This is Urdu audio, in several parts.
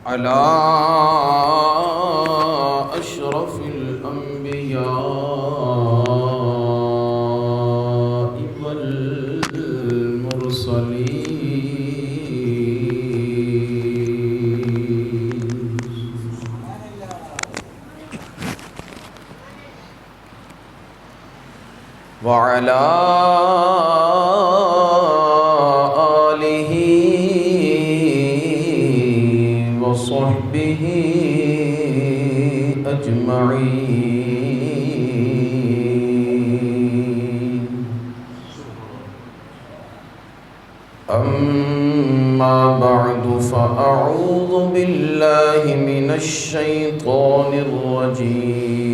على أشرف الأنبياء والمرسلين وعلى آله وصحبه أجمعين. أما بعد فأعوذ بالله من الشيطان الرجيم.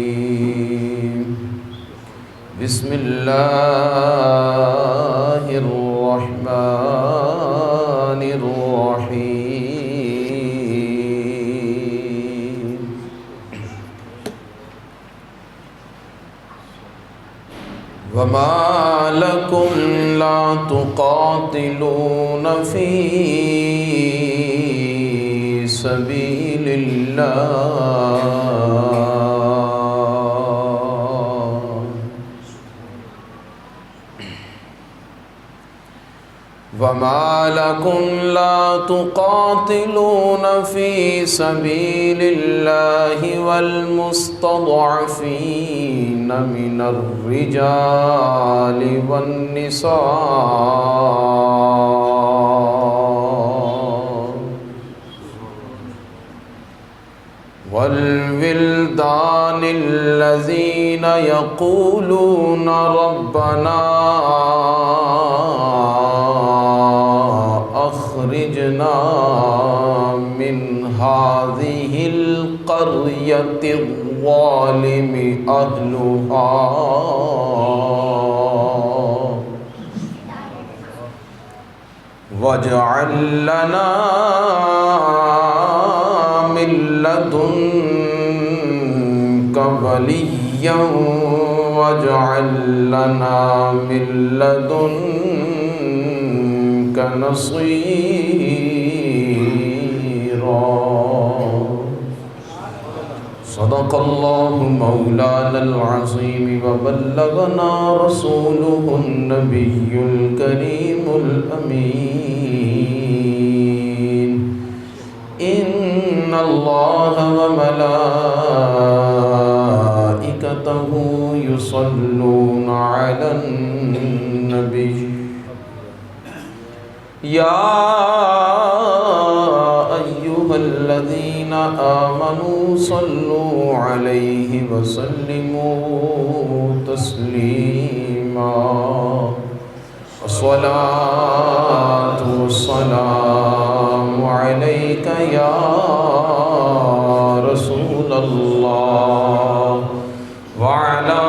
بسم الله الرحمن الرحيم. وما لكم لا تقاتلون في سبيل الله وما لكم لا تقاتلون في سبيل الله والمستضعفين من الرجال والنساء والولدان الذين يقولون ربنا أخرجنا من هذه القرية الظالم أهلها واجعل لنا من لدنك وليا واجعل لنا من لدنك نصيرا. صدق الله مولانا العظيم وبلغنا رسوله النبي الكريم الأمين. إن الله وملائكته يصلون على النبي يا أيها الذين آمنوا صلوا عليه وسلموا تسليما. الصلاة والسلام عليك يا رسول الله وعلى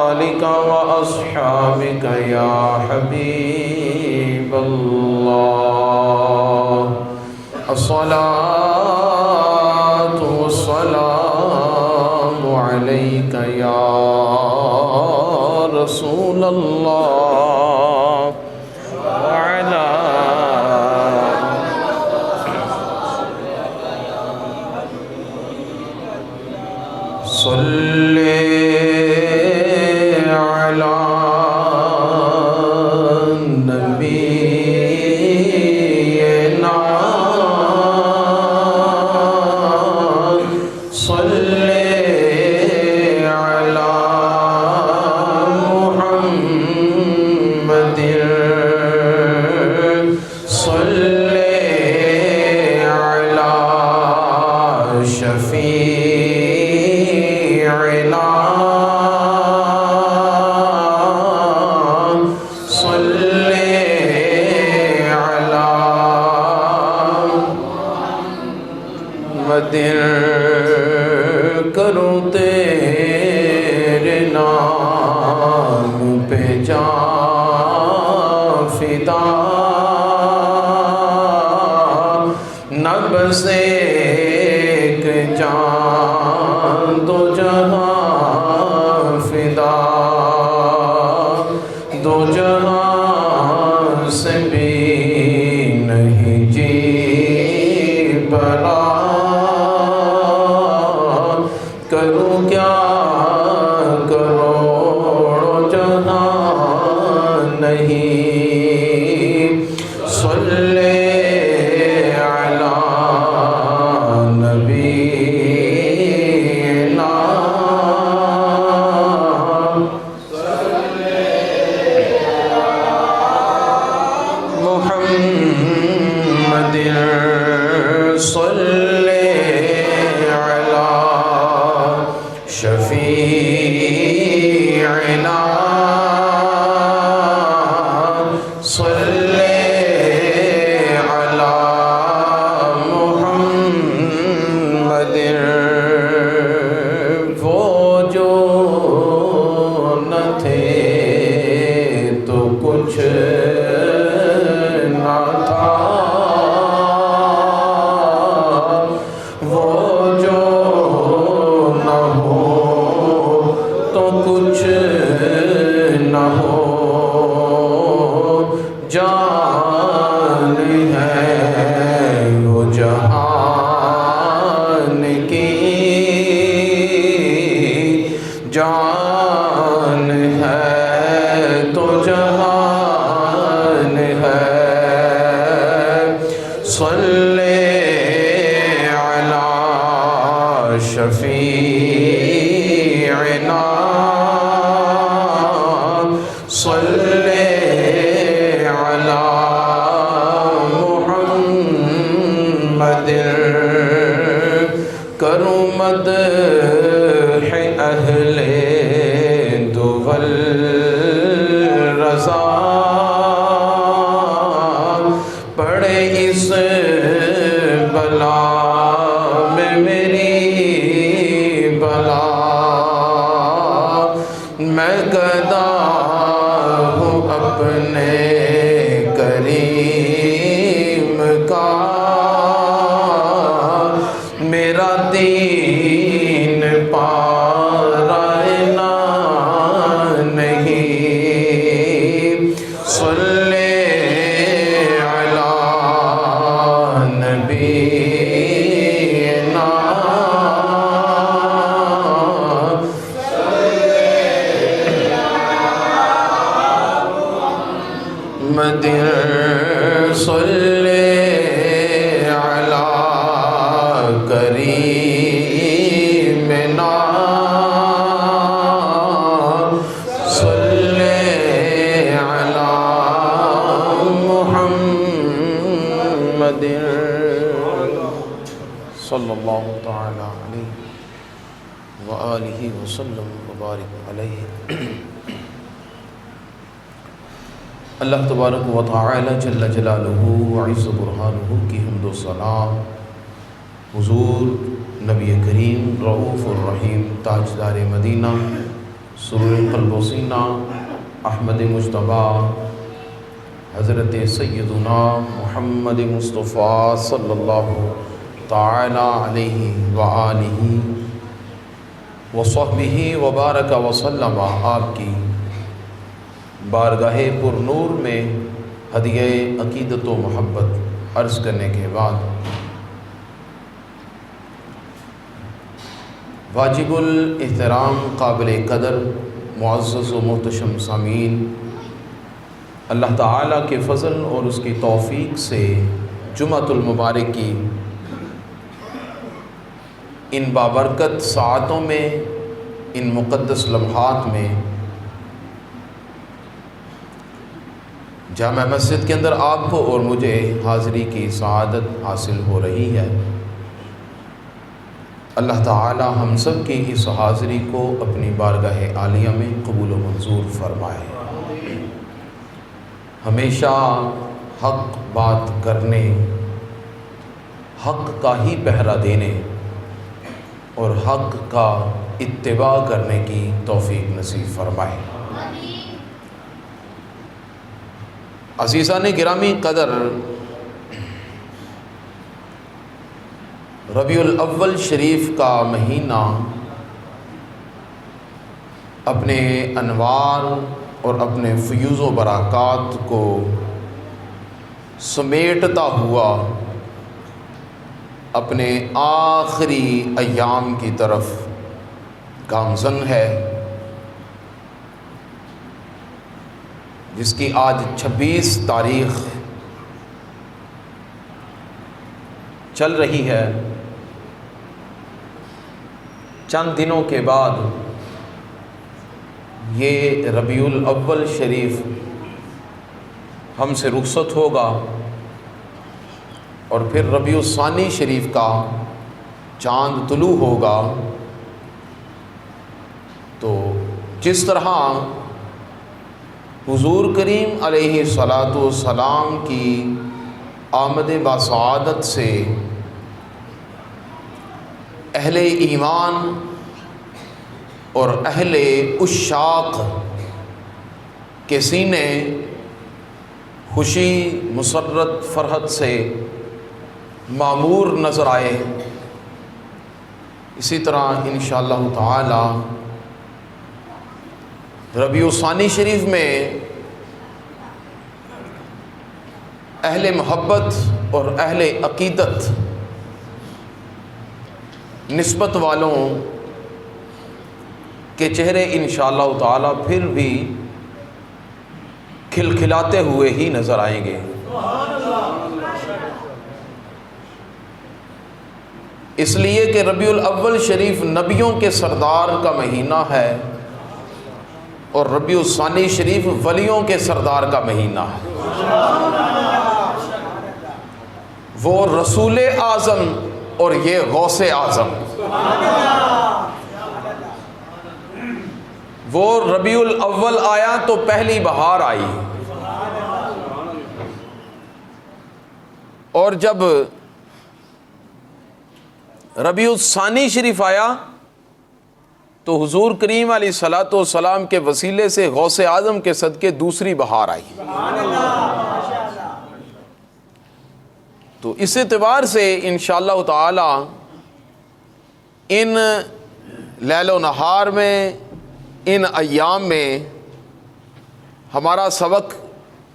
آلك وأصحابك يا حبيب الله. الصلاة والسلام عليك يا رسول الله وعلى صل على نبينا میں دل کروں تیرے نام پہ جان فدا، نہ بس ایک جان دو جہاں فدا، دو جہاں سے بھی نہیں جی بھلا، کروں کیا کروڑوں جہاں نہیں، صلی علی نبینا محمد، صلی علی شفیعنا، صلی علی محمد، وہ جو نہ تھے تو کچھ نہ تھا، وہ جو نہ ہو تو کچھ نہ ہو، جان ہے وہ جہان کی، جان ہے تو جہان ہے، صلی علی شفیعنا، صلی علی محمد، کروں مدح اہل دول رضا، پڑے اس بلا میں میری بلا، میں گدا ہوں اپنے کریم کا، میرا دین پارائنا نہیں، صلی علی نبینا مدین، صلی علی کریمنا، صلی علی محمد، صلی اللہ تعالی علیہ وآلہ وسلم وبارک علیہ۔ اللہ تبارک و تعالی جل جلالہ وعز برہانہ کی حمد و ثنا حضور نبی کریم رؤوف الرحیم تاجدار مدینہ سرور قلب و سینہ احمد مجتبیٰ حضرت سیدنا محمد مصطفیٰ صلی اللہ تعالی علیہ وآلہ وصحبہ وبارک وسلم، آپ کی بارگاہ پر نور میں ہدیہ عقیدت و محبت عرض کرنے کے بعد واجب الاحترام قابل قدر معزز و محتشم سامعین، اللہ تعالیٰ کے فضل اور اس کی توفیق سے جمعۃ المبارک کی ان بابرکت ساعتوں میں، ان مقدس لمحات میں جامع مسجد کے اندر آپ کو اور مجھے حاضری کی سعادت حاصل ہو رہی ہے۔ اللہ تعالی ہم سب کی اس حاضری کو اپنی بارگاہ عالیہ میں قبول و منظور فرمائے، ہمیشہ حق بات کرنے، حق کا ہی پہرا دینے اور حق کا اتباع کرنے کی توفیق نصیب فرمائے۔ عزیزان گرامی قدر، ربیع الاول شریف کا مہینہ اپنے انوار اور اپنے فیوز و برکات کو سمیٹتا ہوا اپنے آخری ایام کی طرف گامزن ہے، جس کی آج 26 تاریخ چل رہی ہے۔ چند دنوں کے بعد یہ ربیع الاول شریف ہم سے رخصت ہوگا اور پھر ربیع الثانی شریف کا چاند طلوع ہوگا۔ تو جس طرح حضور کریم علیہ الصلاۃ والسلام کی آمد بسعادت سے اہل ایمان اور اہل عشاق کے سینے خوشی، مسرت، فرحت سے معمور نظر آئے، اسی طرح انشاءاللہ تعالی ربیع الثانی شریف میں اہل محبت اور اہل عقیدت نسبت والوں کے چہرے انشاءاللہ تعالی پھر بھی کھلکھلاتے ہوئے ہی نظر آئیں گے۔ اس لیے کہ ربیع الاول شریف نبیوں کے سردار کا مہینہ ہے اور ربیع الثانی شریف ولیوں کے سردار کا مہینہ ہے۔ وہ رسول اعظم اور یہ غوث اعظم، وہ ربیع الاول آیا تو پہلی بہار آئی، اور جب ربیع الثانی شریف آیا تو حضور کریم علیہ الصلاۃ والسلام کے وسیلے سے غوث اعظم کے صدقے دوسری بہار آئی۔ تو اس اعتبار سے انشاءاللہ تعالی ان لیل و نہار میں، ان ایام میں ہمارا سبق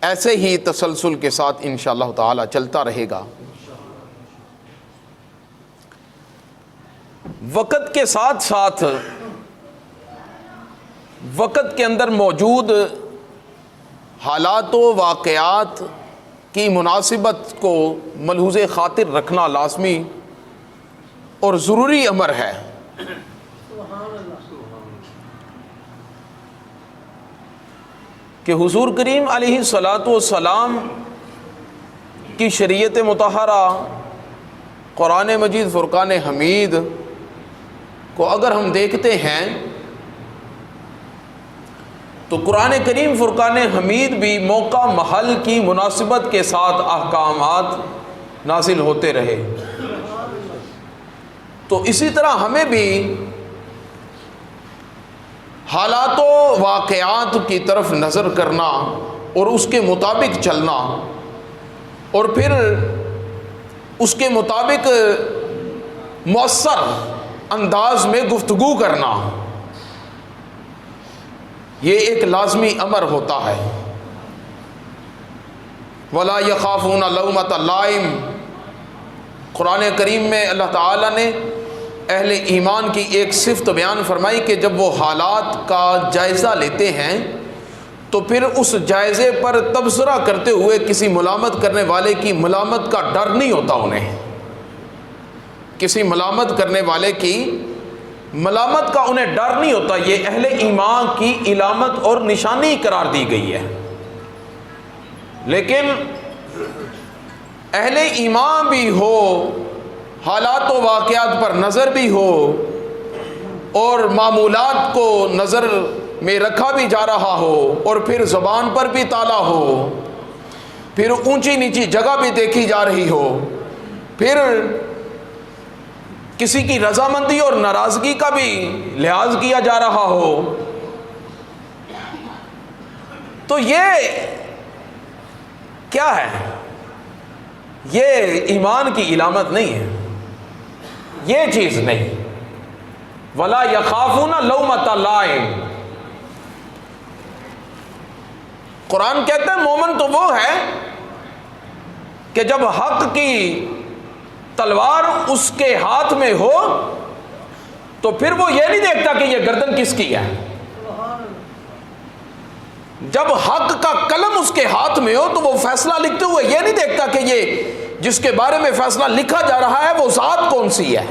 ایسے ہی تسلسل کے ساتھ انشاءاللہ تعالی چلتا رہے گا۔ وقت کے ساتھ ساتھ وقت کے اندر موجود حالات و واقعات کی مناسبت کو ملحوظ خاطر رکھنا لازمی اور ضروری امر ہے۔ کہ حضور کریم علیہ الصلاۃ والسلام کی شریعت مطہرہ قرآن مجید فرقان حمید کو اگر ہم دیکھتے ہیں تو قرآن کریم فرقان حمید بھی موقع محل کی مناسبت کے ساتھ احکامات نازل ہوتے رہے، تو اسی طرح ہمیں بھی حالات و واقعات کی طرف نظر کرنا اور اس کے مطابق چلنا اور پھر اس کے مطابق مؤثر انداز میں گفتگو کرنا، یہ ایک لازمی امر ہوتا ہے۔ وَلَا يَخَافُونَ لَوْمَةَ لَائِمٍ، قرآن کریم میں اللہ تعالیٰ نے اہل ایمان کی ایک صفت بیان فرمائی کہ جب وہ حالات کا جائزہ لیتے ہیں تو پھر اس جائزے پر تبصرہ کرتے ہوئے کسی ملامت کرنے والے کی ملامت کا ڈر نہیں ہوتا، انہیں کسی ملامت کرنے والے کی ملامت کا انہیں ڈر نہیں ہوتا۔ یہ اہل ایمان کی علامت اور نشانی قرار دی گئی ہے۔ لیکن اہل ایمان بھی ہو، حالات و واقعات پر نظر بھی ہو اور معمولات کو نظر میں رکھا بھی جا رہا ہو اور پھر زبان پر بھی تالا ہو، پھر اونچی نیچی جگہ بھی دیکھی جا رہی ہو، پھر کسی کی رضامندی اور ناراضگی کا بھی لحاظ کیا جا رہا ہو، تو یہ کیا ہے؟ یہ ایمان کی علامت نہیں ہے، یہ چیز نہیں۔ وَلَا يَخَافُونَ لَوْمَةَ لَائِمٍ، قرآن کہتا ہے مومن تو وہ ہے کہ جب حق کی تلوار اس کے ہاتھ میں ہو تو پھر وہ یہ نہیں دیکھتا کہ یہ گردن کس کی ہے۔ جب حق کا قلم اس کے ہاتھ میں ہو تو وہ فیصلہ لکھتے ہوئے یہ نہیں دیکھتا کہ یہ جس کے بارے میں فیصلہ لکھا جا رہا ہے وہ ذات کون سی ہے۔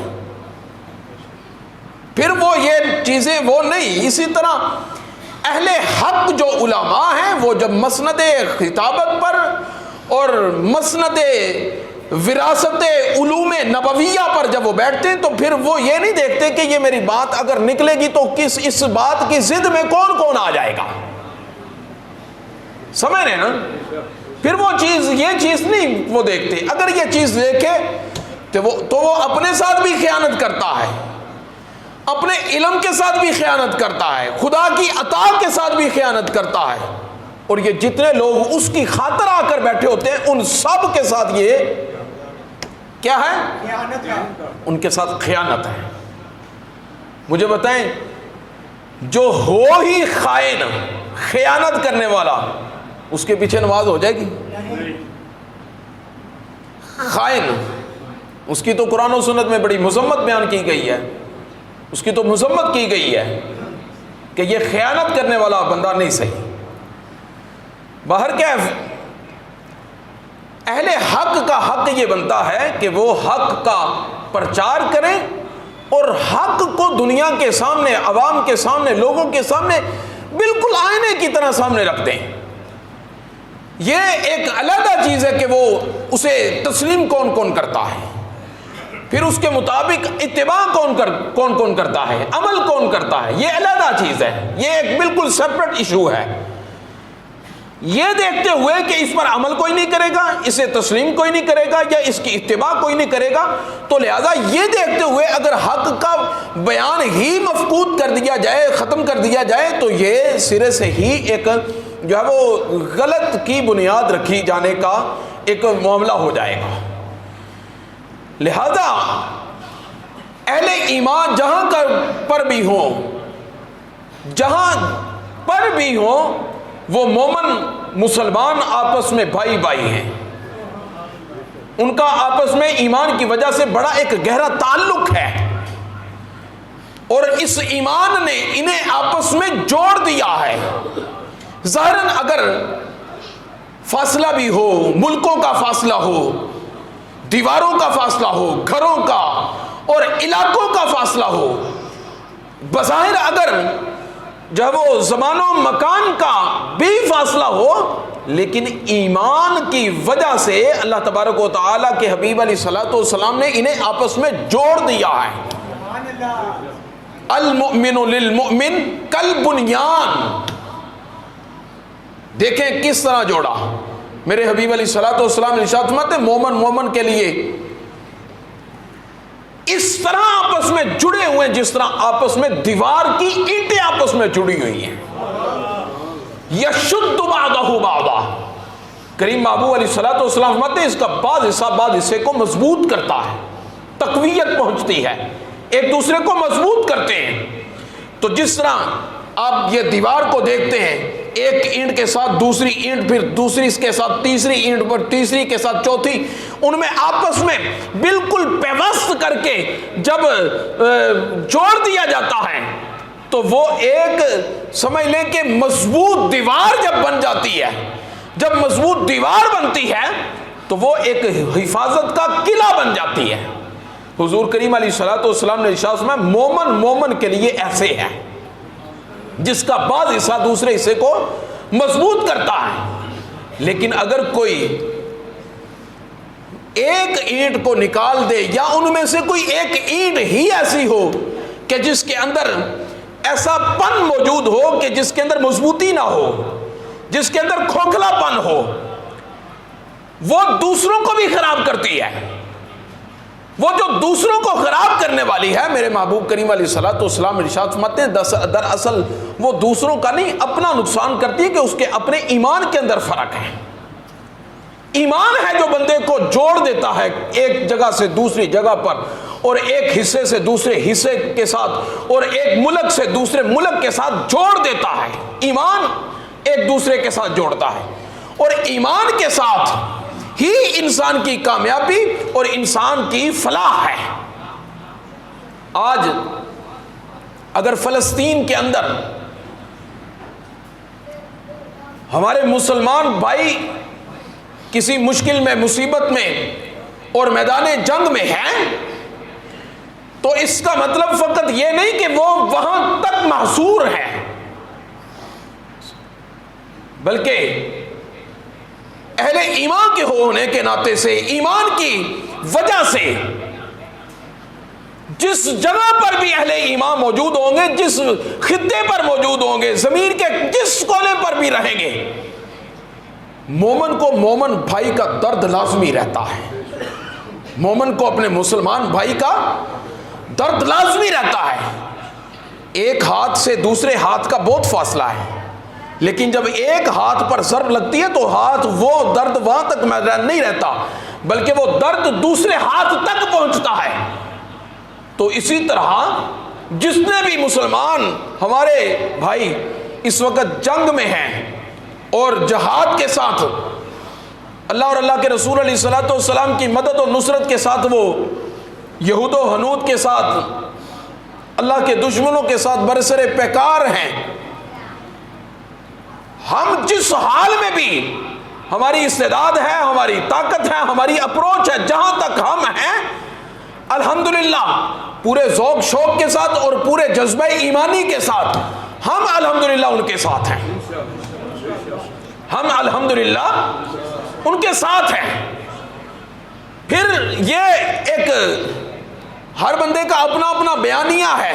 پھر وہ یہ چیزیں وہ نہیں۔ اسی طرح اہل حق جو علماء ہیں وہ جب مسند خطابت پر اور مسند وراثت علوم نبویہ پر جب وہ بیٹھتے ہیں تو پھر وہ یہ نہیں دیکھتے کہ یہ میری بات اگر نکلے گی تو اس بات کی ضد میں کون کون آ جائے گا، سمجھ رہے نا؟ پھر وہ چیز یہ چیز نہیں وہ دیکھتے۔ اگر یہ چیز دیکھے تو وہ اپنے ساتھ بھی خیانت کرتا ہے، اپنے علم کے ساتھ بھی خیانت کرتا ہے، خدا کی عطا کے ساتھ بھی خیانت کرتا ہے، اور یہ جتنے لوگ اس کی خاطر آ کر بیٹھے ہوتے ہیں ان سب کے ساتھ یہ کیا ہے؟ خیانت ہے، ان کے ساتھ خیانت ہے۔ مجھے بتائیں، جو ہو ہی خائن، خیانت کرنے والا، اس کے پیچھے نماز ہو جائے گی؟ خائن، اس کی تو قرآن و سنت میں بڑی مذمت بیان کی گئی ہے، اس کی تو مذمت کی گئی ہے کہ یہ خیانت کرنے والا بندہ نہیں صحیح۔ بہرکیف اہل حق کا حق یہ بنتا ہے کہ وہ حق کا پرچار کریں اور حق کو دنیا کے سامنے، عوام کے سامنے، لوگوں کے سامنے بالکل آئینے کی طرح سامنے رکھ دیں۔ یہ ایک علیحدہ چیز ہے کہ وہ اسے تسلیم کون کون کرتا ہے، پھر اس کے مطابق اتباع کون کون کرتا ہے، عمل کون کرتا ہے، یہ علیحدہ چیز ہے، یہ ایک بالکل سیپریٹ ایشو ہے۔ یہ دیکھتے ہوئے کہ اس پر عمل کوئی نہیں کرے گا، اسے تسلیم کوئی نہیں کرے گا، یا اس کی اتباع کوئی نہیں کرے گا، تو لہذا یہ دیکھتے ہوئے اگر حق کا بیان ہی مفقود کر دیا جائے، ختم کر دیا جائے، تو یہ سرے سے ہی ایک جو ہے وہ غلط کی بنیاد رکھی جانے کا ایک معاملہ ہو جائے گا۔ لہذا اہل ایمان جہاں پر بھی ہوں، جہاں پر بھی ہوں، وہ مومن مسلمان آپس میں بھائی بھائی ہیں، ان کا آپس میں ایمان کی وجہ سے بڑا ایک گہرا تعلق ہے، اور اس ایمان نے انہیں آپس میں جوڑ دیا ہے۔ ظاہراً اگر فاصلہ بھی ہو، ملکوں کا فاصلہ ہو، دیواروں کا فاصلہ ہو، گھروں کا اور علاقوں کا فاصلہ ہو، بظاہر اگر جب وہ زمان و مکان کا بھی فاصلہ ہو، لیکن ایمان کی وجہ سے اللہ تبارک و تعالیٰ کے حبیب علیہ الصلوۃ والسلام نے انہیں آپس میں جوڑ دیا ہے۔ المؤمن للمؤمن کالبنیان، دیکھیں کس طرح جوڑا۔ میرے حبیب علیہ الصلوۃ والسلام نے ارشاد فرماتے مومن مومن کے لیے اس طرح آپس میں جڑے ہوئے جس طرح آپس میں دیوار کی اینٹیں آپس میں جڑی ہوئی ہیں۔ یشد بعضہ بعضا، کریم محبوب علیہ الصلوۃ والسلام فرماتے ہیں اس کا بعض حصے کو مضبوط کرتا ہے، تقویت پہنچتی ہے، ایک دوسرے کو مضبوط کرتے ہیں۔ تو جس طرح آپ یہ دیوار کو دیکھتے ہیں، ایک اینٹ کے ساتھ دوسری اینٹ، پھر دوسری اس کے ساتھ تیسری اینٹ، پر تیسری کے ساتھ چوتھی، ان میں آپس میں بالکل پیوست کر کے جب جوڑ دیا جاتا ہے تو وہ ایک سمجھ لیں کہ مضبوط دیوار جب بن جاتی ہے، جب مضبوط دیوار بنتی ہے تو وہ ایک حفاظت کا قلعہ بن جاتی ہے۔ حضور کریم علیہ الصلوۃ والسلام نے ارشاد فرمایا مومن مومن کے لیے ایسے ہے جس کا بعض حصہ دوسرے حصے کو مضبوط کرتا ہے۔ لیکن اگر کوئی ایک اینٹ کو نکال دے، یا ان میں سے کوئی ایک اینٹ ہی ایسی ہو کہ جس کے اندر ایسا پن موجود ہو کہ جس کے اندر مضبوطی نہ ہو، جس کے اندر کھوکھلا پن ہو، وہ دوسروں کو بھی خراب کرتی ہے۔ وہ جو دوسروں کو خراب کرنے والی ہے، میرے محبوب کریم علیہ الصلوۃ والسلام ارشاد فرماتے ہیں دراصل وہ دوسروں کا نہیں اپنا نقصان کرتی ہے کہ اس کے اپنے ایمان کے اندر فرق ہے۔ ایمان ہے جو بندے کو جوڑ دیتا ہے ایک جگہ سے دوسری جگہ پر، اور ایک حصے سے دوسرے حصے کے ساتھ، اور ایک ملک سے دوسرے ملک کے ساتھ جوڑ دیتا ہے۔ ایمان ایک دوسرے کے ساتھ جوڑتا ہے، اور ایمان کے ساتھ ہی انسان کی کامیابی اور انسان کی فلاح ہے۔ آج اگر فلسطین کے اندر ہمارے مسلمان بھائی کسی مشکل میں، مصیبت میں اور میدان جنگ میں ہیں، تو اس کا مطلب فقط یہ نہیں کہ وہ وہاں تک محصور ہے، بلکہ اہل ایمان کے ہونے کے ناطے سے، ایمان کی وجہ سے جس جگہ پر بھی اہل ایمان موجود ہوں گے، جس خطے پر موجود ہوں گے، زمین کے جس کونے پر بھی رہیں گے، مومن کو مومن بھائی کا درد لازمی رہتا ہے۔ مومن کو اپنے مسلمان بھائی کا درد لازمی رہتا ہے۔ ایک ہاتھ سے دوسرے ہاتھ کا بہت فاصلہ ہے، لیکن جب ایک ہاتھ پر ضرب لگتی ہے تو ہاتھ وہ درد وہاں تک نہیں رہتا، بلکہ وہ درد دوسرے ہاتھ تک پہنچتا ہے۔ تو اسی طرح جس نے بھی مسلمان ہمارے بھائی اس وقت جنگ میں ہیں اور جہاد کے ساتھ اللہ اور اللہ کے رسول علیہ الصلوۃ والسلام کی مدد اور نصرت کے ساتھ وہ یہود و ہنود کے ساتھ اللہ کے دشمنوں کے ساتھ برسر پیکار ہیں، ہم جس حال میں بھی ہماری استعداد ہے، ہماری طاقت ہے، ہماری اپروچ ہے، جہاں تک ہم ہیں الحمدللہ پورے ذوق شوق کے ساتھ اور پورے جذبہ ایمانی کے ساتھ ہم الحمدللہ ان کے ساتھ ہیں، ہم الحمدللہ ان کے ساتھ ہیں۔ پھر یہ ایک ہر بندے کا اپنا اپنا بیانیہ ہے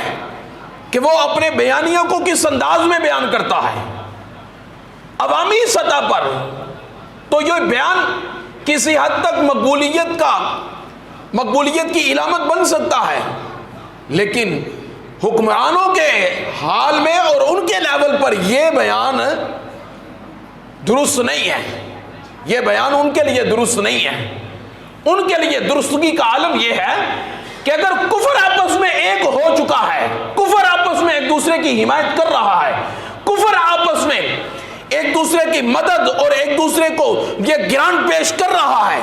کہ وہ اپنے بیانیہ کو کس انداز میں بیان کرتا ہے۔ عوامی سطح پر تو یہ بیان کسی حد تک مقبولیت کی علامت بن سکتا ہے، لیکن حکمرانوں کے حال میں اور ان کے لیول پر یہ بیان درست نہیں ہے، یہ بیان ان کے لیے درست نہیں ہے۔ ان کے لیے درستگی کا عالم یہ ہے کہ اگر کفر آپس میں ایک ہو چکا ہے، کفر آپس میں ایک دوسرے کی حمایت کر رہا ہے، کفر آپس میں ایک دوسرے کی مدد اور ایک دوسرے کو یہ گرانٹ پیش کر رہا ہے،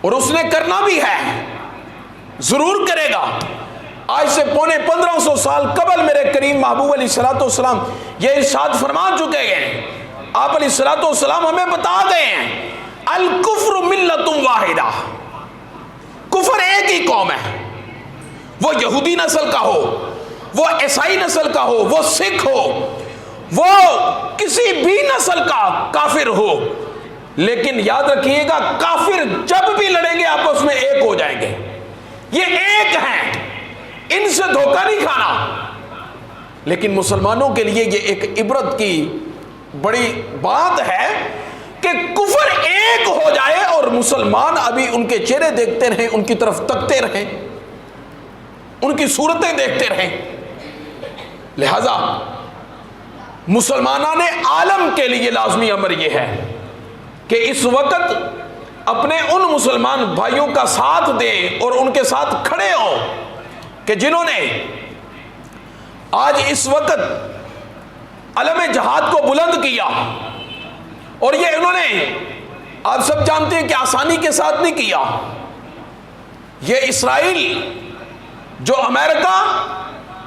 اور اس نے کرنا بھی ہے، ضرور کرے گا۔ آج سے 1500 سال قبل میرے کریم محبوب علیہ الصلوۃ والسلام یہ ارشاد فرما چکے ہیں، آپ علیہ الصلوۃ والسلام ہمیں بتا گئے ہیں الکفر ملت واحدہ، کفر ایک ہی قوم ہے، وہ یہودی نسل کا ہو، وہ عیسائی نسل کا ہو، وہ سکھ ہو، وہ کسی بھی نسل کا کافر ہو، لیکن یاد رکھیے گا کافر جب بھی لڑیں گے آپس میں ایک ہو جائیں گے، یہ ایک ہیں، ان سے دھوکہ نہیں کھانا۔ لیکن مسلمانوں کے لیے یہ ایک عبرت کی بڑی بات ہے کہ کفر ایک ہو جائے اور مسلمان ابھی ان کے چہرے دیکھتے رہیں، ان کی طرف تکتے رہیں، ان کی صورتیں دیکھتے رہیں۔ لہذا مسلمانان عالم کے لیے لازمی امر یہ ہے کہ اس وقت اپنے ان مسلمان بھائیوں کا ساتھ دیں اور ان کے ساتھ کھڑے ہوں کہ جنہوں نے آج اس وقت علم جہاد کو بلند کیا، اور یہ انہوں نے آپ سب جانتے ہیں کہ آسانی کے ساتھ نہیں کیا۔ یہ اسرائیل جو امریکہ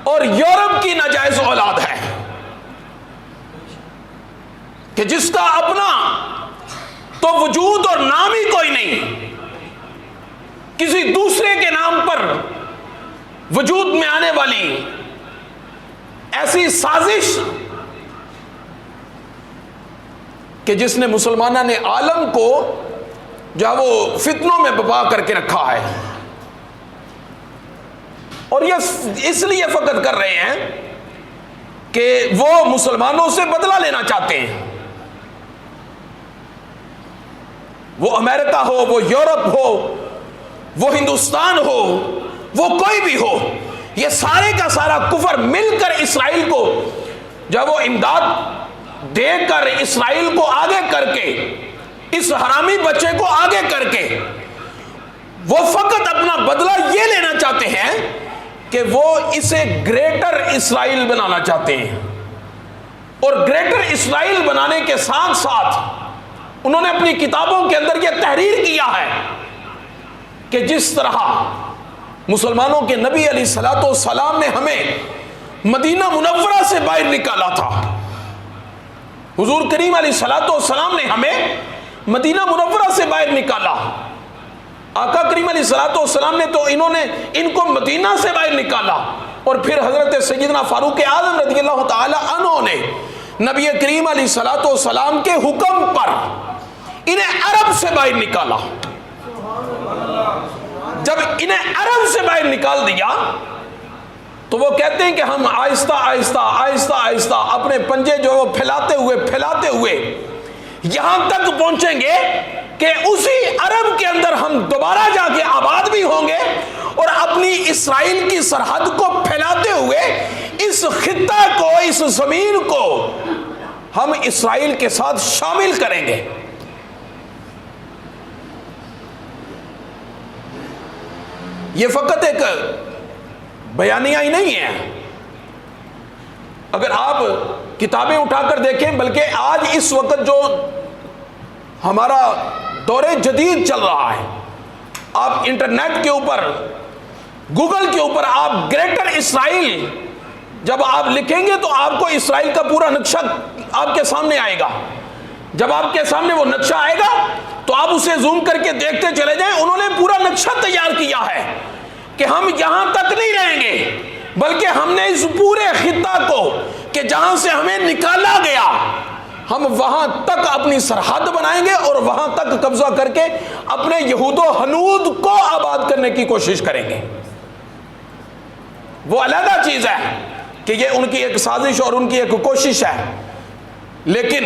اور یورپ کی ناجائز اولاد ہے، کہ جس کا اپنا تو وجود اور نام ہی کوئی نہیں، کسی دوسرے کے نام پر وجود میں آنے والی ایسی سازش کہ جس نے مسلمانوں نے عالم کو جو وہ فتنوں میں بپا کر کے رکھا ہے، اور یہ اس لیے فقط کر رہے ہیں کہ وہ مسلمانوں سے بدلہ لینا چاہتے ہیں۔ وہ امریکہ ہو، وہ یورپ ہو، وہ ہندوستان ہو، وہ کوئی بھی ہو، یہ سارے کا سارا کفر مل کر اسرائیل کو جب وہ امداد دے کر اسرائیل کو آگے کر کے، اس حرامی بچے کو آگے کر کے، وہ فقط اپنا بدلہ یہ لینا چاہتے ہیں کہ وہ اسے گریٹر اسرائیل بنانا چاہتے ہیں. اور گریٹر اسرائیل بنانے کے ساتھ ساتھ انہوں نے اپنی کتابوں کے اندر یہ تحریر کیا ہے کہ جس طرح مسلمانوں کے نبی علیہ الصلوۃ والسلام نے ہمیں مدینہ منورہ سے باہر نکالا تھا، حضور کریم علیہ الصلوۃ والسلام نے ہمیں مدینہ منورہ سے باہر نکالا. آقا کریم علیہ الصلوۃ والسلام نے تو انہوں نے ان کو مدینہ سے باہر نکالا، اور پھر حضرت سیدنا فاروق اعظم رضی اللہ تعالی عنہ نے نبی کریم علیہ الصلوۃ والسلام کے حکم پر انہیں عرب سے باہر نکالا. جب انہیں عرب سے باہر نکال دیا تو وہ کہتے ہیں کہ ہم آہستہ آہستہ آہستہ آہستہ اپنے پنجے جو وہ پھیلاتے ہوئے یہاں تک پہنچیں گے کہ اسی عرب کے اندر ہم دوبارہ جا کے آباد بھی ہوں گے، اور اپنی اسرائیل کی سرحد کو پھیلاتے ہوئے اس خطہ کو، اس زمین کو ہم اسرائیل کے ساتھ شامل کریں گے. یہ فقط ایک بیانیہ ہی نہیں ہے. اگر آپ کتابیں اٹھا کر دیکھیں، بلکہ آج اس وقت جو ہمارا دور جدید چل رہا ہے، آپ انٹرنیٹ کے اوپر، گوگل کے اوپر آپ گریٹر اسرائیل جب آپ لکھیں گے تو آپ کو اسرائیل کا پورا نقشہ آپ کے سامنے آئے گا. جب آپ کے سامنے وہ نقشہ آئے گا تو آپ اسے زوم کر کے دیکھتے چلے جائیں. انہوں نے پورا نقشہ تیار کیا ہے کہ ہم یہاں تک نہیں رہیں گے، بلکہ ہم نے اس پورے خطہ کو کہ جہاں سے ہمیں نکالا گیا، ہم وہاں تک اپنی سرحد بنائیں گے اور وہاں تک قبضہ کر کے اپنے یہود و ہنود کو آباد کرنے کی کوشش کریں گے. وہ علیحدہ چیز ہے کہ یہ ان کی ایک سازش اور ان کی ایک کوشش ہے، لیکن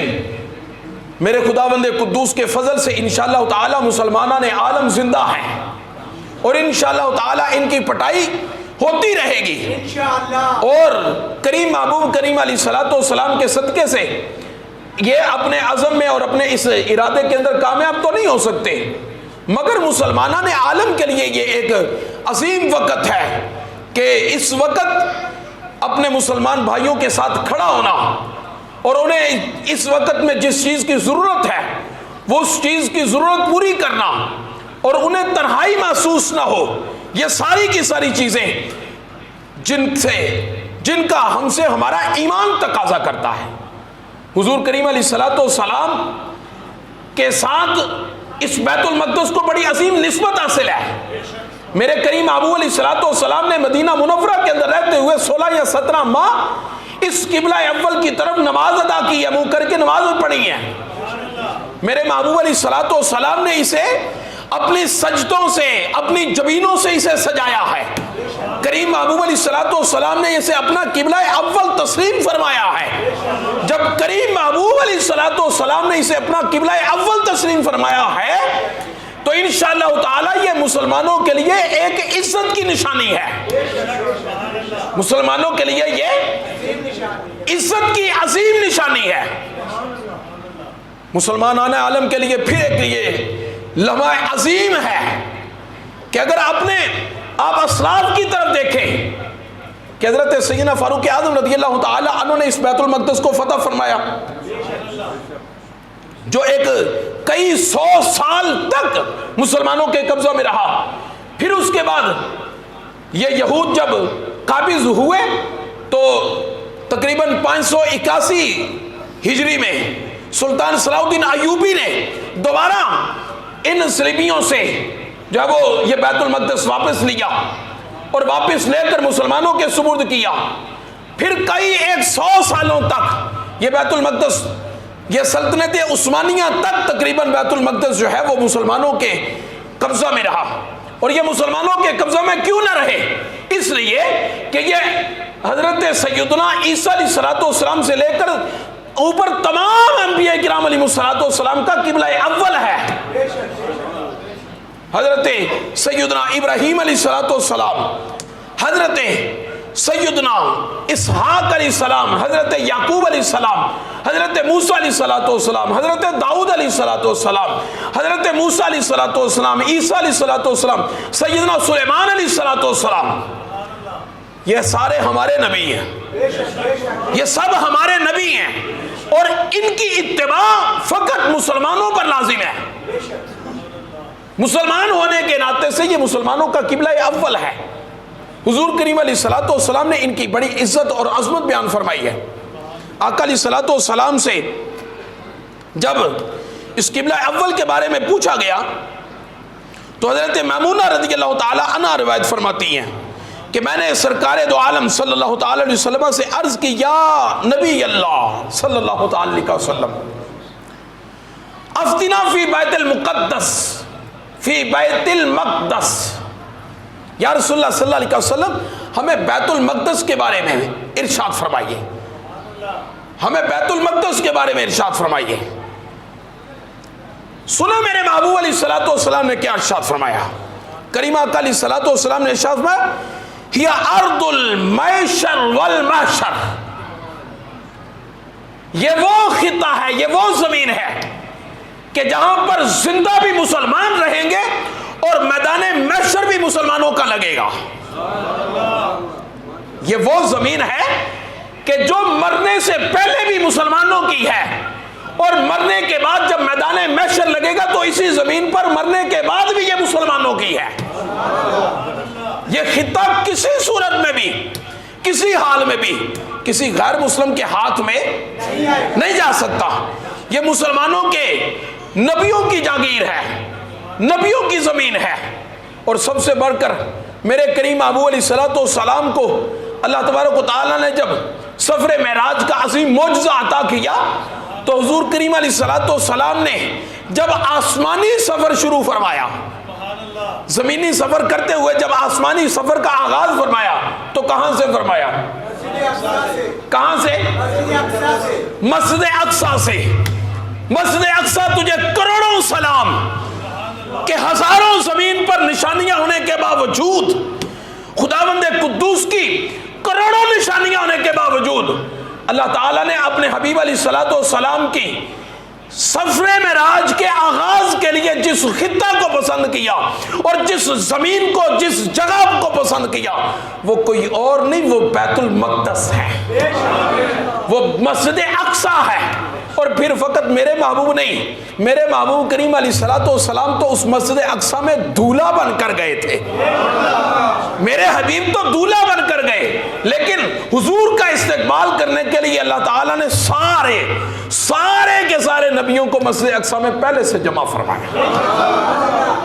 میرے خداوند قدوس کے فضل سے انشاءاللہ تعالی مسلمانان عالم زندہ ہیں، اور انشاءاللہ تعالی ان کی پٹائی ہوتی رہے گی، اور کریم محبوب کریم علیہ الصلوۃ والسلام کے صدقے سے یہ اپنے عزم میں اور اپنے اس ارادے کے اندر کامیاب تو نہیں ہو سکتے، مگر مسلمانان عالم کے لیے یہ ایک عظیم وقت ہے کہ اس وقت اپنے مسلمان بھائیوں کے ساتھ کھڑا ہونا، اور انہیں اس وقت میں جس چیز کی ضرورت ہے وہ اس چیز کی ضرورت پوری کرنا، اور انہیں تنہائی محسوس نہ ہو. یہ ساری کی ساری چیزیں جن کا ہم سے ہمارا ایمان تقاضا کرتا ہے. حضور کریم علیہ الصلوۃ والسلام کے ساتھ اس بیت المقدس کو بڑی عظیم نسبت حاصل ہے. میرے کریم محبوب علیہ الصلوۃ والسلام نے مدینہ منورہ کے اندر رہتے ہوئے 16 یا 17 ماہ اس قبلہ اول کی طرف نماز ادا کی ہے، منہ کر کے نماز پڑھی ہے. میرے محبوب علیہ الصلوۃ والسلام نے اسے اپنی سجدوں سے، اپنی جبینوں سے اسے سجایا ہے. کریم محبوب علیہ الصلوۃ والسلام نے اسے اپنا قبلہ اول تسلیم فرمایا ہے. جب کریم محبوب علیہ الصلوۃ والسلام نے اسے اپنا قبلہ اول تسلیم فرمایا ہے تو انشاءاللہ تعالی یہ مسلمانوں کے لیے ایک عزت کی نشانی ہے. مسلمانوں کے لیے یہ عزت کی عظیم نشانی ہے. مسلمانان عالم کے لیے پھر ایک یہ لمحہ عظیم ہے کہ اگر آپ اسلاف کی طرف دیکھیں کہ حضرت سیدنا فاروق اعظم رضی اللہ تعالی عنہ نے اس بیت المقدس کو فتح فرمایا، جو ایک کئی 100 سال تک مسلمانوں کے قبضہ میں رہا. پھر اس کے بعد یہ یہود جب قابض ہوئے تو تقریباً 581 ہجری میں سلطان صلاح الدین ایوبی نے دوبارہ ان صلیبیوں سے جو ہے وہ یہ بیت المقدس واپس لیا اور واپس لے کر مسلمانوں کے سپرد کیا. پھر کئی 100 سالوں تک یہ بیت المقدس، یہ سلطنت عثمانیہ تک تقریباً بیت المقدس جو ہے وہ مسلمانوں کے قبضہ میں رہا. اور یہ مسلمانوں کے قبضہ میں کیوں نہ رہے؟ اس لیے کہ یہ حضرت سیدنا عیسیٰ علیہ الصلوۃ والسلام سے لے کر اوپر تمام انبیاء کرام علیہ الصلوۃ والسلام کا قبلہ اول ہے. حضرت سیدنا ابراہیم علیہ السلام، حضرت سیدنا اسحاق علیہ السلام، حضرت یعقوب علیہ السلام، حضرت موسیٰ علیہ السلام، حضرت داؤد علیہ السلام، حضرت موسیٰ علیہ السلام، عیسیٰ علیہ السلام، سیدنا سلیمان علیہ السلام، یہ سارے ہمارے نبی ہیں، یہ سب ہمارے نبی ہیں، اور ان کی اتباع فقط مسلمانوں پر لازم ہے۔ مسلمان ہونے کے ناطے سے یہ مسلمانوں کا قبلہ اول ہے۔ حضور کریم علیہ السلام نے ان کی بڑی عزت اور عظمت بیان فرمائی ہے۔ آقا علیہ السلام سے جب اس قبلہ اول کے بارے میں پوچھا گیا تو حضرت میمونہ رضی اللہ تعالی عنہ روایت فرماتی ہیں کہ میں نے سرکار دو عالم صلی اللہ تعالی علیہ وسلم سے عرض کی، یا نبی اللہ صلی اللہ تعالی علیہ وسلم، افتنا فی بیت المقدس، فی بیت المقدس، یا رسول اللہ صلی اللہ علیہ وسلم ہمیں بیت المقدس کے بارے میں ارشاد فرمائیے، ہمیں بیت المقدس کے بارے میں ارشاد فرمائیے۔ سنا میرے محبوب علیہ السلام نے کیا ارشاد فرمایا؟ کریمہ آقا علیہ السلام نے ارشاد فرمایا، ہی ارض المعشر والمحشر، یہ وہ خطہ ہے، یہ وہ زمین ہے کہ جہاں پر زندہ بھی مسلمان رہیں گے اور میدان محشر بھی مسلمانوں کا لگے گا۔ یہ وہ زمین ہے کہ جو مرنے سے پہلے بھی مسلمانوں کی ہے، اور مرنے کے بعد جب میدان محشر لگے گا تو اسی زمین پر مرنے کے بعد بھی یہ مسلمانوں کی ہے۔ یہ خطہ کسی صورت میں بھی، کسی حال میں بھی کسی غیر مسلم کے ہاتھ میں نہیں جا سکتا۔ یہ مسلمانوں کے نبیوں کی جاگیر ہے، نبیوں کی زمین ہے۔ اور سب سے بڑھ کر میرے کریم ابو علیہ السلام کو اللہ تبارک و تعالیٰ نے جب سفر معراج کا عظیم معجزہ عطا کیا تو حضور کریم علیہ السلام نے جب آسمانی سفر شروع فرمایا، زمینی سفر کرتے ہوئے جب آسمانی سفر کا آغاز فرمایا تو کہاں سے فرمایا؟ کہاں سے؟ مسجد اقصیٰ سے۔ مسجد اقصیٰ تجھے کروڑوں سلام کہ ہزاروں زمین پر نشانیاں ہونے کے باوجود، خداوند قدوس کی کروڑوں نشانیاں ہونے کے باوجود اللہ تعالیٰ نے اپنے حبیب علیہ السلام کی سفر معراج کے آغاز کے لیے جس خطہ کو پسند کیا اور جس زمین کو، جس جگہ کو پسند کیا، وہ کوئی اور نہیں، وہ بیت المقدس ہے، وہ مسجد اقصیٰ ہے۔ اور پھر فقط میرے محبوب نہیں، میرے محبوب کریم علیہ السلام تو اس مسجد اقصیٰ میں دولہا بن کر گئے تھے، میرے حبیب تو دولہا بن کر گئے، لیکن حضور کا استقبال کرنے کے لیے اللہ تعالیٰ نے سارے کے سارے نبیوں کو مسجد اقصیٰ میں پہلے سے جمع فرمایا۔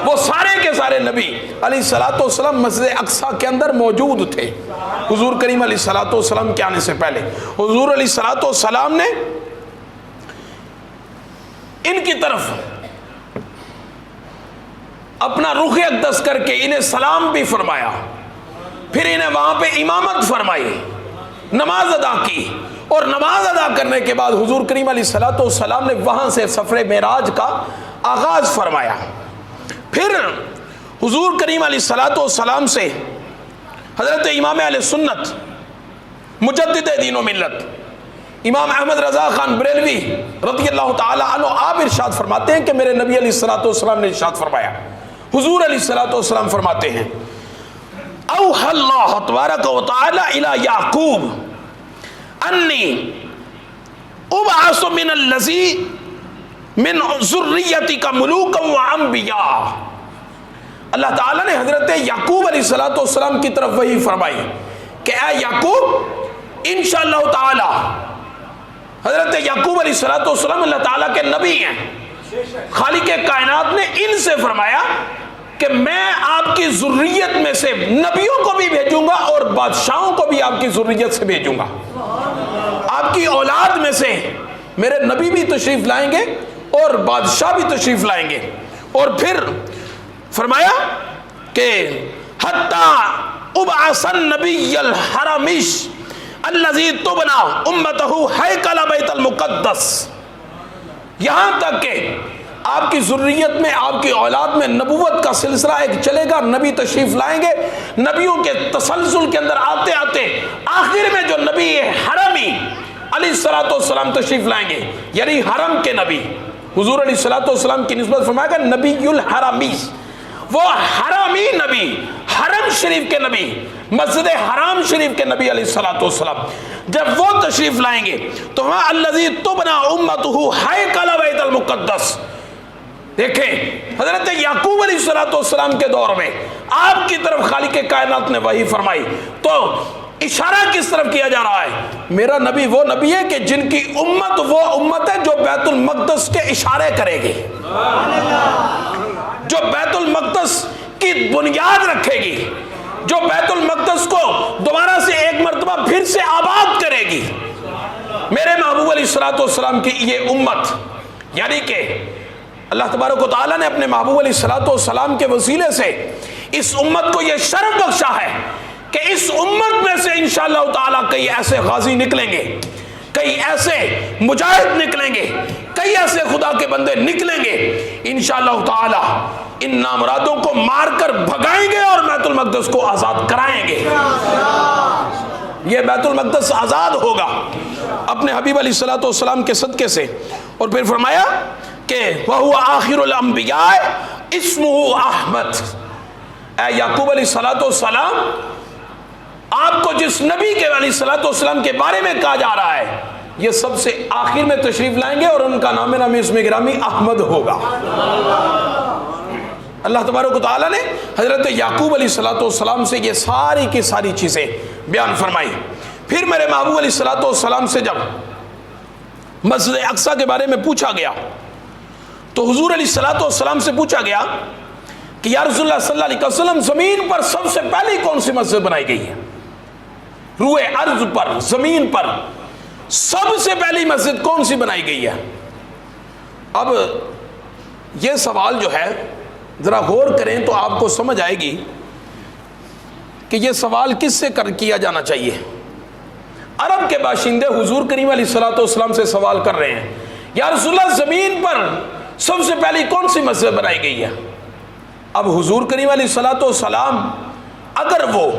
وہ سارے کے سارے نبی علیہ السلام مسجد اقصیٰ کے اندر موجود تھے حضور کریم علیہ السلام کے آنے سے پہلے۔ حضور علیہ السلام نے ان کی طرف اپنا رخ اقدس کر کے انہیں سلام بھی فرمایا، پھر انہیں وہاں پہ امامت فرمائی، نماز ادا کی، اور نماز ادا کرنے کے بعد حضور کریم علیہ السلام نے وہاں سے سفر معراج کا آغاز فرمایا۔ پھر حضور کریم علیہ السلام سے حضرت امام اہل سنت مجدد دین و ملت امام احمد رضا خان بریلوی رضی اللہ تعالی عنہ آپ ارشاد فرماتے ہیں کہ میرے نبی علیہ السلام نے ارشاد فرمایا، حضور علیہ السلام فرماتے ہیں، اوحى اللہ تبارک و تعالی الی یعقوب انی ابعث من الذی من ذریتک ملوکا و انبیاء۔ اللہ تعالیٰ نے حضرت یعقوب علیہ السلام کی طرف وحی فرمائی کہ اے یعقوب انشاءاللہ تعالی، حضرت یعقوب علیہ السلام اللہ تعالیٰ کے نبی ہیں، خالق کائنات نے ان سے فرمایا کہ میں آپ کی ذریت میں سے نبیوں کو بھی بھیجوں گا اور بادشاہوں کو بھی آپ کی ذریت سے بھیجوں گا، آپ کی اولاد میں سے میرے نبی بھی تشریف لائیں گے اور بادشاہ بھی تشریف لائیں گے۔ اور پھر فرمایا کہ حتی ابعث النبی الحرمش الذی تبنا امتہ ہیکل بیت المقدس، یہاں تک کہ آپ کی ذریت میں، آپ کی اولاد میں نبوت کا سلسلہ ایک چلے گا، نبی تشریف لائیں گے، نبیوں کے تسلسل کے اندر آتے آتے آخر میں جو نبی حرمی علیہ الصلوۃ والسلام تشریف لائیں گے، یعنی حرم کے نبی، حضور علیہ الصلوۃ والسلام کی نسبت فرمایا گیا نبی الحرامی، وہ حرامی نبی، حرم شریف کے نبی، مسجد حرام شریف کے نبی علیہ الصلوۃ والسلام جب وہ تشریف لائیں گے تو وہاں الذی تبنا امتہ ہیکل بیت المقدس، دیکھیں حضرت یعقوب علیہ الصلوۃ والسلام کے دور میں آپ کی طرف خالق کائنات نے وحی فرمائی، تو اشارہ کس طرف کیا جا رہا ہے؟ میرا نبی وہ نبی ہے کہ جن کی امت وہ امت ہے جو بیت المقدس کے اشارے کرے گی، جو بیت المقدس کی بنیاد رکھے گی، جو بیت المقدس کو دوبارہ سے ایک مرتبہ پھر سے آباد کرے گی۔ میرے محبوب علیہ الصلوۃ والسلام کی یہ امت، یعنی کہ اللہ تبارک و تعالیٰ نے اپنے محبوب علیہ الصلوۃ والسلام کے وسیلے سے اس امت کو یہ شرف بخشا ہے کہ اس امت میں سے انشاءاللہ تعالیٰ کئی ایسے غازی نکلیں گے، کئی ایسے مجاہد نکلیں گے، کئی ایسے خدا کے بندے نکلیں گے، انشاءاللہ تعالیٰ ان نامرادوں کو مار کر بھگائیں گے اور بیت المقدس کو آزاد کرائیں گے۔ یہ بیت المقدس آزاد ہوگا اپنے حبیب علیہ الصلوۃ والسلام کے صدقے سے۔ اور پھر فرمایا کہ وَهُوَ آخِرُ الْأَنْبِيَاءِ اسمہ احمد، اے یعقوب علیہ الصلوۃ والسلام، آپ کو جس نبی کے علیہ الصلوۃ والسلام کے بارے میں کہا جا رہا ہے یہ سب سے آخر میں تشریف لائیں گے اور ان کا نام نامی اسم گرامی احمد ہوگا۔ اللہ تبارک و تعالیٰ نے حضرت یعقوب علیہ الصلوۃ والسلام سے یہ ساری کی ساری چیزیں بیان فرمائی۔ پھر میرے محبوب علیہ الصلوۃ والسلام سے جب مسجد اقصیٰ کے بارے میں پوچھا گیا تو حضور علیہ الصلوۃ والسلام سے پوچھا گیا کہ یا رسول اللہ صلی اللہ علیہ وسلم، زمین پر سب سے پہلی کون سی مسجد بنائی گئی ہے؟ روئے ارض پر، زمین پر سب سے پہلی مسجد کون سی بنائی گئی ہے؟ اب یہ سوال جو ہے ذرا غور کریں تو آپ کو سمجھ آئے گی کہ یہ سوال کس سے کیا جانا چاہیے۔ عرب کے باشندے حضور کریم علیہ الصلوۃ والسلام سے سوال کر رہے ہیں، یا رسول اللہ زمین پر سب سے پہلی کون سی مسجد بنائی گئی ہے؟ اب حضور کریم علیہ الصلوۃ والسلام اگر وہ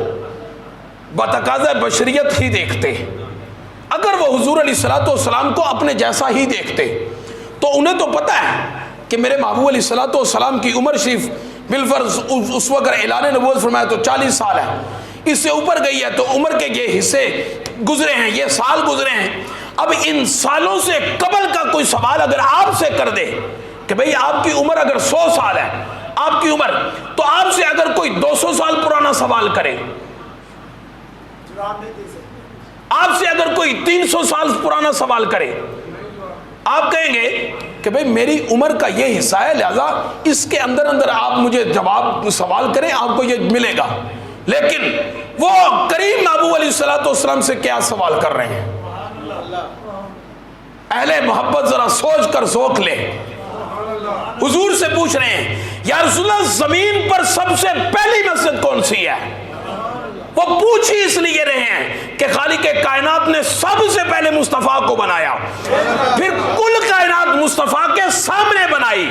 بتقاضۂ بشریت ہی دیکھتے، اگر وہ حضور علیہ الصلوۃ والسلام کو اپنے جیسا ہی دیکھتے تو انہیں تو پتہ ہے کہ میرے محبوب علیہ الصلوۃ والسلام کی عمر شریف بالفرض اس وقت اعلان نبوت فرمایا تو 40 سال ہے، اس سے اوپر گئی ہے تو عمر کے یہ حصے گزرے ہیں، یہ سال گزرے ہیں۔ اب ان سالوں سے قبل کا کوئی سوال اگر آپ سے کر دے کہ بھئی آپ کی عمر اگر 100 سال ہے آپ کی عمر، تو آپ سے اگر کوئی 200 سال پرانا سوال کرے، آپ سے اگر کوئی 300 سال پرانا سوال کرے، آپ کہیں گے کہ بھئی میری عمر کا یہ حصہ ہے لہذا اس کے اندر اندر آپ مجھے جواب سوال کریں آپ کو یہ ملے گا۔ لیکن وہ کریم محبوب علیہ الصلوۃ والسلام سے کیا سوال کر رہے ہیں؟ اہل محبت ذرا سوچ کر ذوق لے، حضور سے پوچھ رہے ہیں یا رسول اللہ زمین پر سب سے پہلی مسجد کون سی ہے؟ وہ پوچھ ہی اس لیے رہے ہیں کہ خالق کائنات نے سب سے پہلے مصطفیٰ کو بنایا، پھر کل کائنات مصطفیٰ کے سامنے بنائی۔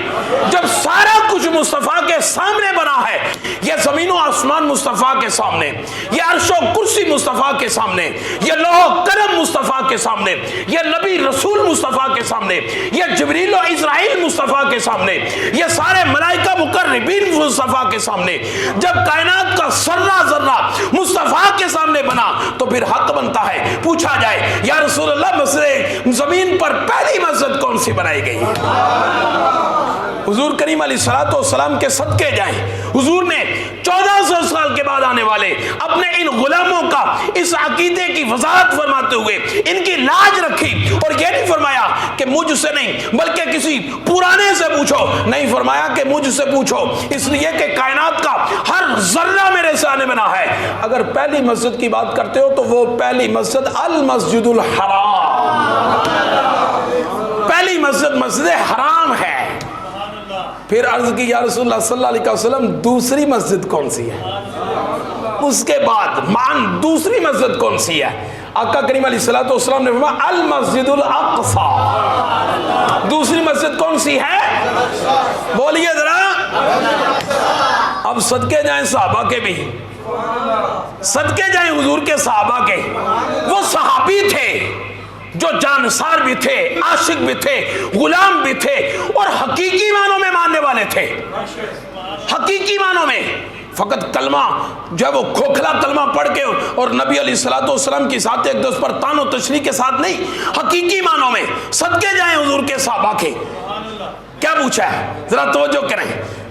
جب سارا کچھ مصطفیٰ کے سامنے بنا ہے، یہ زمین و آسمان مصطفیٰ کے سامنے، یہ عرش و کرسی مصطفیٰ کے سامنے، یہ لوح و قلم مصطفیٰ کے سامنے، یہ نبی رسول مصطفیٰ کے سامنے، یہ جبریل و اسرائیل مصطفیٰ کے سامنے، یہ سارے ملائکہ مقربین مصطفیٰ کے سامنے، جب کائنات کا ذرہ ذرہ مصطفیٰ کے سامنے بنا تو پھر حق بنتا ہے پوچھا جائے یا رسول اللہ مسجد زمین پر پہلی مسجد کون سی بنائی گئی؟ حضور کریم علیہ الصلوۃ والسلام کے صدقے جائیں، حضور نے 1400 سال کے بعد آنے والے اپنے ان غلاموں کا اس عقیدے کی وضاحت فرماتے ہوئے ان کی لاج رکھی، اور یہ نہیں فرمایا کہ مجھ سے نہیں بلکہ کسی پرانے سے پوچھو، نہیں فرمایا کہ مجھ سے پوچھو، اس لیے کہ کائنات کا ہر ذرہ میرے سے آنے بنا ہے۔ اگر پہلی مسجد کی بات کرتے ہو تو وہ پہلی مسجد المسجد الحرام، پہلی مسجد مسجد حرام ہے۔ پھر عرض کی یا رسول اللہ صلی اللہ علیہ وسلم دوسری مسجد کون سی ہے؟ اس کے بعد دوسری مسجد کون سی ہے؟ آقا کریم علیہ الصلوۃ والسلام نے فرمایا المسجد الاقصی، دوسری مسجد کون سی ہے؟ بولیے ذرا۔ اب صدقے جائیں صحابہ کے بھی، صدقے جائیں حضور کے صحابہ کے، وہ صحابی تھے جو جانسار بھی تھے، عاشق بھی تھے، غلام بھی تھے، اور حقیقی معنوں میں ماننے والے تھے، حقیقی معنوں میں۔ فقط کلمہ جو ہے وہ کھوکھلا کلمہ پڑھ کے اور نبی علیہ الصلوۃ والسلام کی ذات اقدس پر تان و تشریح کے ساتھ نہیں، حقیقی معنوں میں صدقے جائیں حضور کے صحابہ کے۔ کیا پوچھا ہے ذرا توجہ کریں۔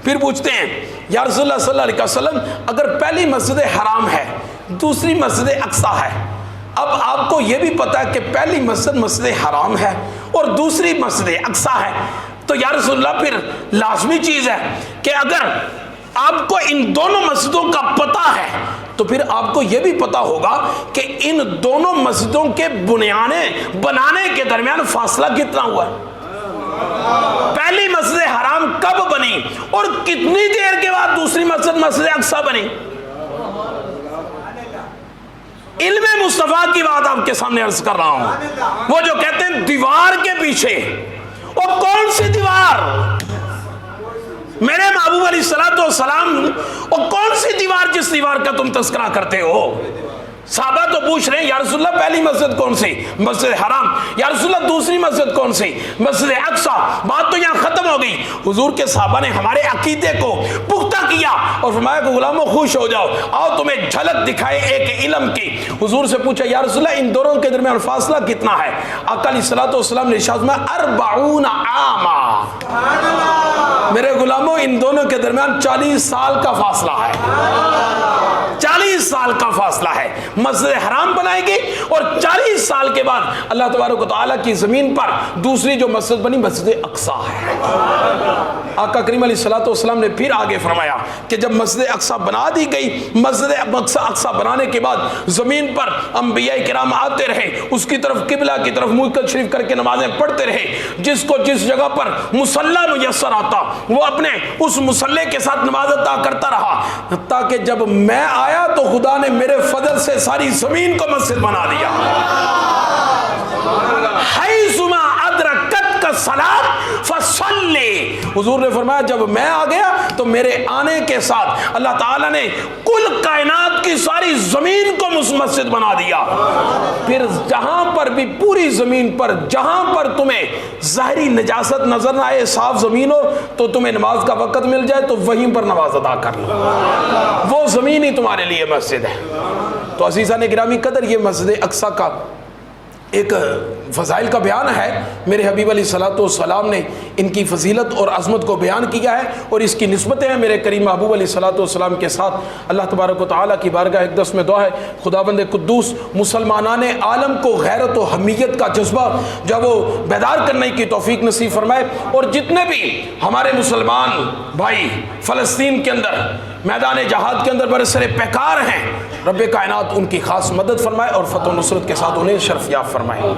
پھر پوچھتے ہیں یا رسول اللہ صلی اللہ علیہ وسلم اگر پہلی مسجد حرام ہے، دوسری مسجد اقصی ہے، اب آپ کو یہ بھی پتا ہے کہ پہلی مسجد مسجد حرام ہے اور دوسری مسجد اقصی ہے، تو یا رسول اللہ پھر لازمی چیز ہے کہ اگر آپ کو ان دونوں مسجدوں کا پتہ ہے تو پھر آپ کو یہ بھی پتا ہوگا کہ ان دونوں مسجدوں کے بنانے کے درمیان فاصلہ کتنا ہوا ہے، پہلی مسجد حرام کب بنی اور کتنی دیر کے بعد دوسری مسجد مسجد اقصی بنی۔ علم مصطفیٰ کی بات آپ کے سامنے عرض کر رہا ہوں، وہ جو کہتے ہیں دیوار کے پیچھے، وہ کون سی دیوار؟ میرے محبوب علیہ الصلوۃ والسلام، وہ کون سی دیوار جس دیوار کا تم تذکرہ کرتے ہو؟ صحابہ تو پوچھ رہے ہیں یا رسول اللہ پہلی مسجد کون سی؟ مسجد حرام۔ یا رسول اللہ دوسری مسجد کون سی؟ مسجد اقصی۔ بات تو یہاں ختم ہو گئی۔ حضور کے صحابہ نے ہمارے عقیدے کو پختہ کیا اور فرمایا کہ غلاموں خوش ہو جاؤ، آؤ تمہیں جھلک دکھائے ایک علم کی۔ حضور سے پوچھا یا رسول اللہ ان دونوں کے درمیان فاصلہ کتنا ہے؟ آقا علیہ الصلوۃ والسلام نے ارشاد فرمایا 40 عاما، میرے غلاموں ان دونوں کے درمیان 40 سال کا فاصلہ ہے، 40 سال کا فاصلہ ہے۔ مسجد حرام بنائے گی اور 40 سال کے بعد اللہ تبارک و تعالیٰ کی زمین پر دوسری جو مسجد بنی مسجد اقصی ہے۔ آقا کریم علیہ الصلوۃ والسلام نے پھر آگے فرمایا کہ جب مسجد اقصی بنا دی گئی، مسجد اقصی بنانے کے بعد زمین پر انبیاء کرام آتے رہے، اس کی طرف قبلہ کی طرف منہ شریف کر کے نمازیں پڑھتے رہے، جس کو جس جگہ پر مصلی میسر آتا وہ اپنے اس مصلی کے ساتھ نماز ادا کرتا رہا، تاکہ جب میں آیا تو خدا نے میرے فضل سے ساری زمین کو مسجد بنا دیا۔ حیثما ادرکتک الصلاۃ فصلی، حضور نے فرمایا جب میں آ گیا تو میرے آنے کے ساتھ اللہ تعالیٰ نے کل کائنات کی ساری زمین کو مسجد بنا دیا۔ پھر جہاں پر بھی پوری زمین پر جہاں پر تمہیں ظاہری نجاست نظر نہ آئے، صاف زمین ہو تو تمہیں نماز کا وقت مل جائے تو وہیں پر نماز ادا کر لو، وہ زمین ہی تمہارے لیے مسجد ہے۔ تو عزیزان گرامی قدر یہ مسجد اقصی کا ایک فضائل کا بیان ہے۔ میرے حبیب علیہ الصلوۃ والسلام نے ان کی فضیلت اور عظمت کو بیان کیا ہے اور اس کی نسبتیں ہیں میرے کریم محبوب علیہ الصلوۃ والسلام کے ساتھ۔ اللہ تبارک و تعالیٰ کی بارگاہ اقدس میں دعا ہے خداوند قدوس مسلمانان عالم کو غیرت و حمیت کا جذبہ جو وہ بیدار کرنے کی توفیق نصیب فرمائے، اور جتنے بھی ہمارے مسلمان بھائی فلسطین کے اندر میدان جہاد کے اندر برسر پیکار ہیں، رب کائنات ان کی خاص مدد فرمائے اور فتح و نصرت کے ساتھ انہیں شرف یاب فرمائے۔